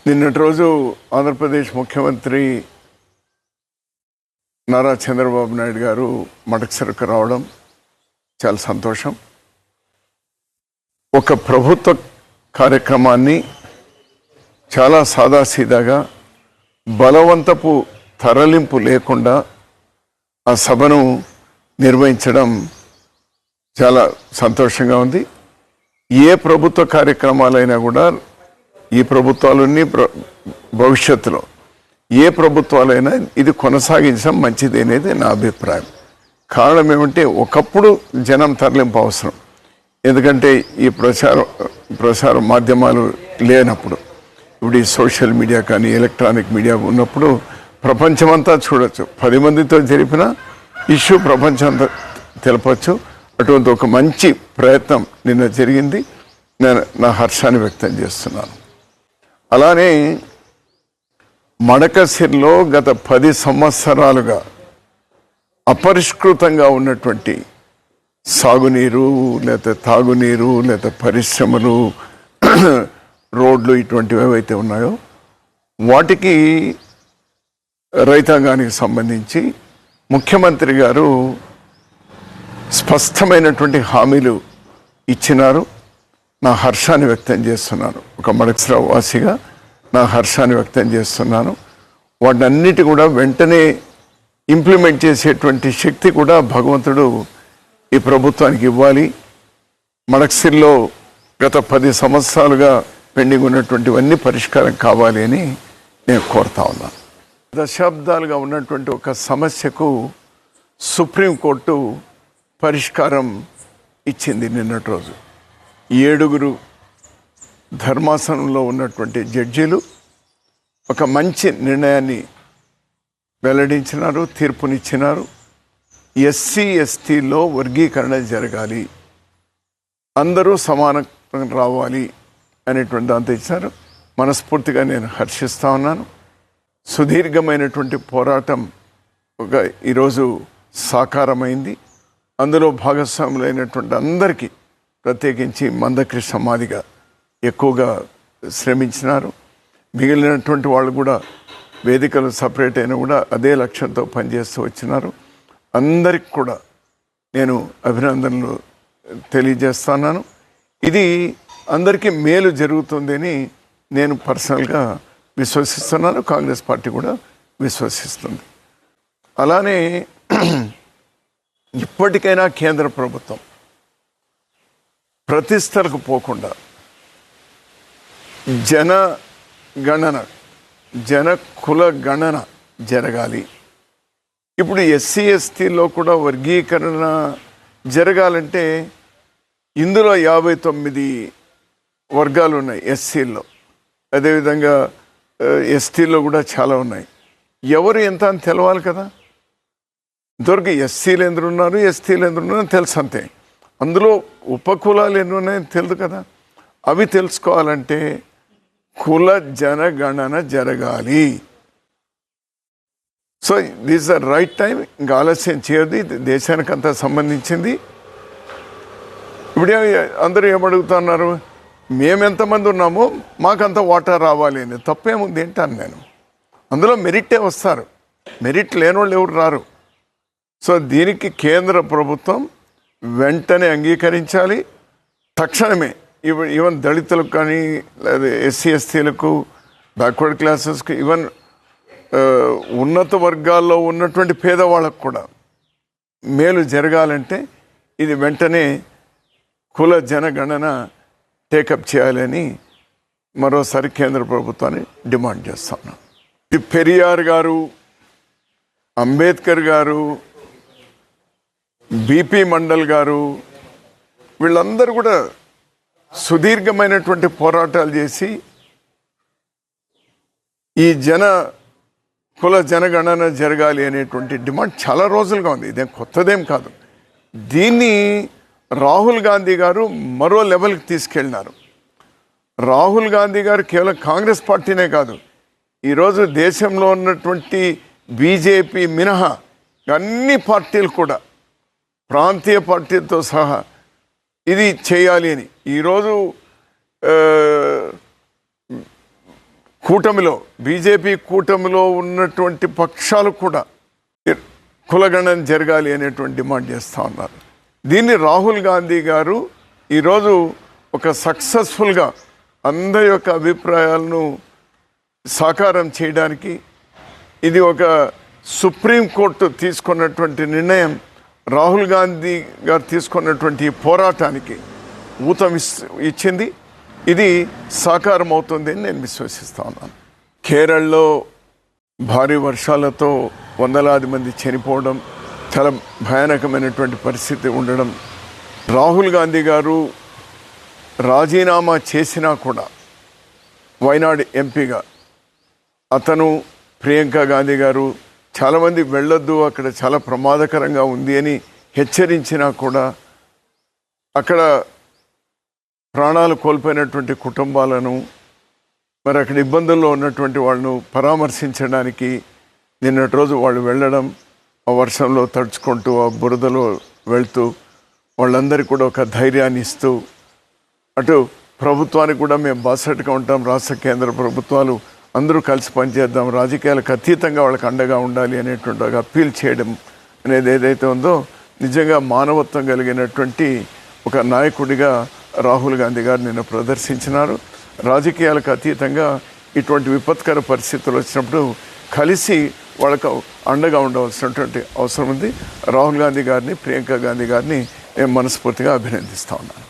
నిన్నటి రోజు ఆంధ్రప్రదేశ్ ముఖ్యమంత్రి నారా చంద్రబాబు నాయుడు గారు మడకసిరకు రావడం చాలా సంతోషం. ఒక ప్రభుత్వ కార్యక్రమాన్ని చాలా సాదాసీదాగా బలవంతపు తరలింపు లేకుండా ఆ సభను నిర్వహించడం చాలా సంతోషంగా ఉంది. ఏ ప్రభుత్వ కార్యక్రమాలైనా కూడా ఈ ప్రభుత్వాలన్నీ భవిష్యత్తులో ఏ ప్రభుత్వాలైనా ఇది కొనసాగించడం మంచిది అనేది నా అభిప్రాయం. కారణం ఏమంటే ఒకప్పుడు జనం తరలింపు అవసరం, ఎందుకంటే ఈ ప్రసార మాధ్యమాలు లేనప్పుడు, ఇప్పుడు ఈ సోషల్ మీడియా కానీ ఎలక్ట్రానిక్ మీడియా ఉన్నప్పుడు ప్రపంచమంతా చూడొచ్చు. 10 మందితో జరిపిన ఇష్యూ ప్రపంచమంతా తెలపచ్చు. అటువంటి ఒక మంచి ప్రయత్నం నిన్న జరిగింది. నేను నా హర్షాన్ని వ్యక్తం చేస్తున్నాను. అలానే మడకసిరిలో గత 10 సంవత్సరాలుగా అపరిష్కృతంగా ఉన్నటువంటి సాగునీరు, లేదా తాగునీరు, లేదా పరిశ్రమలు, రోడ్లు, ఇటువంటివి ఏవైతే ఉన్నాయో వాటికి రైతాంగానికి సంబంధించి ముఖ్యమంత్రి గారు స్పష్టమైనటువంటి హామీలు ఇచ్చినారు. నా హర్షాన్ని వ్యక్తం చేస్తున్నాను. ఒక మడకసిర వాసిగా నా హర్షాన్ని వ్యక్తం చేస్తున్నాను. వాటన్నిటి కూడా వెంటనే ఇంప్లిమెంట్ చేసేటువంటి శక్తి కూడా భగవంతుడు ఈ ప్రభుత్వానికి ఇవ్వాలి. మడకసిరిలో గత 10 సంవత్సరాలుగా పెండింగ్ ఉన్నటువంటివన్నీ పరిష్కారం కావాలి అని నేను కోరుతా ఉన్నాను. దశాబ్దాలుగా ఉన్నటువంటి ఒక సమస్యకు సుప్రీంకోర్టు పరిష్కారం ఇచ్చింది నిన్నటి రోజు. 7 ధర్మాసనంలో ఉన్నటువంటి జడ్జీలు ఒక మంచి నిర్ణయాన్ని వెల్లడించినారు, తీర్పునిచ్చినారు. ఎస్సీ ఎస్టీలో వర్గీకరణ జరగాలి, అందరూ సమానంగా రావాలి అనేటువంటి దాంతో ఇచ్చారు. మనస్ఫూర్తిగా నేను హర్షిస్తా ఉన్నాను. సుదీర్ఘమైనటువంటి పోరాటం ఈరోజు సాకారమైంది. అందులో భాగస్వాములైనటువంటి అందరికీ, ప్రత్యేకించి మందకృష్ణ మాదిగ ఎక్కువగా శ్రమించినారు. మిగిలినటువంటి వాళ్ళు కూడా వేదికలు సపరేట్ అయినా కూడా అదే లక్ష్యంతో పనిచేస్తూ వచ్చినారు. అందరికి కూడా నేను అభినందనలు తెలియజేస్తున్నాను. ఇది అందరికీ మేలు జరుగుతుందని నేను పర్సనల్గా విశ్వసిస్తున్నాను. కాంగ్రెస్ పార్టీ కూడా విశ్వసిస్తుంది. అలానే ఇప్పటికైనా కేంద్ర ప్రభుత్వం ప్రతిష్టలకు పోకుండా జన కుల గణన జరగాలి. ఇప్పుడు ఎస్సీ ఎస్టీలో కూడా వర్గీకరణ జరగాలంటే ఇందులో 59 వర్గాలు ఉన్నాయి ఎస్సీల్లో, అదేవిధంగా ఎస్టీలో కూడా చాలా ఉన్నాయి. ఎవరు ఎంత అని తెలవాలి కదా. ఇంతవరకు ఎస్సీలు ఎందరు ఉన్నారు, ఎస్టీలు ఎందరు ఉన్నారని తెలుసు అంతే. అందులో ఉపకులాలు ఎన్ని ఉన్నాయని తెలియదు కదా. అవి తెలుసుకోవాలంటే కుల జనగణన జరగాలి. So this the right time. ఇంకా ఆలస్యం చేయదు. ఇది దేశానికి అంతా సంబంధించింది. ఇప్పుడు అందరూ ఏమడుగుతున్నారు, మేమెంతమంది ఉన్నామో మాకంత వాటా రావాలి అని. తప్పేముంది ఏంటాను నేను. అందులో మెరిట్టే వస్తారు, మెరిట్ లేనోళ్ళు ఎవరు రారు. సో దీనికి కేంద్ర ప్రభుత్వం వెంటనే అంగీకరించాలి. తక్షణమే ఈవెన్ దళితులకు కానీ, లేదా ఎస్సీ ఎస్టీలకు, బ్యాక్వర్డ్ క్లాసెస్కి, ఈవెన్ ఉన్నత వర్గాల్లో ఉన్నటువంటి పేదవాళ్ళకు కూడా మేలు జరగాలంటే ఇది వెంటనే కుల జనగణన టేకప్ చేయాలని మరోసారి కేంద్ర ప్రభుత్వాన్ని డిమాండ్ చేస్తాను. ఇది పెరియార్ గారు, అంబేద్కర్ గారు, బిపి మండల్ గారు, వీళ్ళందరూ కూడా సుదీర్ఘమైనటువంటి పోరాటాలు చేసి ఈ కుల జనగణన జరగాలి అనేటువంటి డిమాండ్ చాలా రోజులుగా ఉంది. ఇదేం కొత్తదేం కాదు. దీన్ని రాహుల్ గాంధీ గారు మరో లెవెల్కి తీసుకెళ్ళినారు. రాహుల్ గాంధీ గారు కేవలం కాంగ్రెస్ పార్టీనే కాదు, ఈరోజు దేశంలో ఉన్నటువంటి బీజేపీ మినహా అన్ని పార్టీలు కూడా, ప్రాంతీయ పార్టీలతో సహా ఇది చేయాలి అని ఈరోజు కూటమిలో బీజేపీ కూటమిలో ఉన్నటువంటి పక్షాలు కూడా కులగణన జరగాలి అనేటువంటి డిమాండ్ చేస్తూ ఉన్నారు. దీన్ని రాహుల్ గాంధీ గారు ఈరోజు ఒక సక్సెస్ఫుల్గా అందరి యొక్క అభిప్రాయాలను సాకారం చేయడానికి, ఇది ఒక సుప్రీంకోర్టు తీసుకున్నటువంటి నిర్ణయం, రాహుల్ గాంధీ గారు తీసుకున్నటువంటి పోరాటానికి ఊతం ఇచ్చింది. ఇది సాకారం అవుతుంది అని నేను విశ్వసిస్తా ఉన్నాను. కేరళలో భారీ వర్షాలతో వందలాది మంది చనిపోవడం, చాలా భయానకమైనటువంటి పరిస్థితి ఉండడం, రాహుల్ గాంధీ గారు రాజీనామా చేసినా కూడా వైనాడ్ ఎంపీగా అతను, ప్రియాంక గాంధీ గారు చాలామంది వెళ్ళొద్దు, అక్కడ చాలా ప్రమాదకరంగా ఉంది అని హెచ్చరించినా కూడా అక్కడ ప్రాణాలు కోల్పోయినటువంటి కుటుంబాలను, మరి అక్కడ ఇబ్బందుల్లో ఉన్నటువంటి వాళ్ళను పరామర్శించడానికి నిన్నటి రోజు వాళ్ళు వెళ్ళడం, ఆ వర్షంలో తడుచుకుంటూ ఆ బురదలో వెళ్తూ వాళ్ళందరికీ కూడా ఒక ధైర్యాన్ని ఇస్తూ, అటు ప్రభుత్వానికి కూడా మేము బాసటగా ఉంటాం, రాష్ట్ర కేంద్ర ప్రభుత్వాలు అందరూ కలిసి పనిచేద్దాం, రాజకీయాలకు అతీతంగా వాళ్ళకి అండగా ఉండాలి అనేటువంటి ఒక అప్పీల్ చేయడం అనేది ఏదైతే ఉందో, నిజంగా మానవత్వం కలిగినటువంటి ఒక నాయకుడిగా రాహుల్ గాంధీ గారు నిన్న ప్రదర్శించినారు. రాజకీయాలకు అతీతంగా ఇటువంటి విపత్కర పరిస్థితులు వచ్చినప్పుడు కలిసి వాళ్ళకు అండగా ఉండవలసినటువంటి అవసరం ఉంది. రాహుల్ గాంధీ గారిని, ప్రియాంక గాంధీ గారిని నేను మనస్ఫూర్తిగా అభినందిస్తా ఉన్నాను.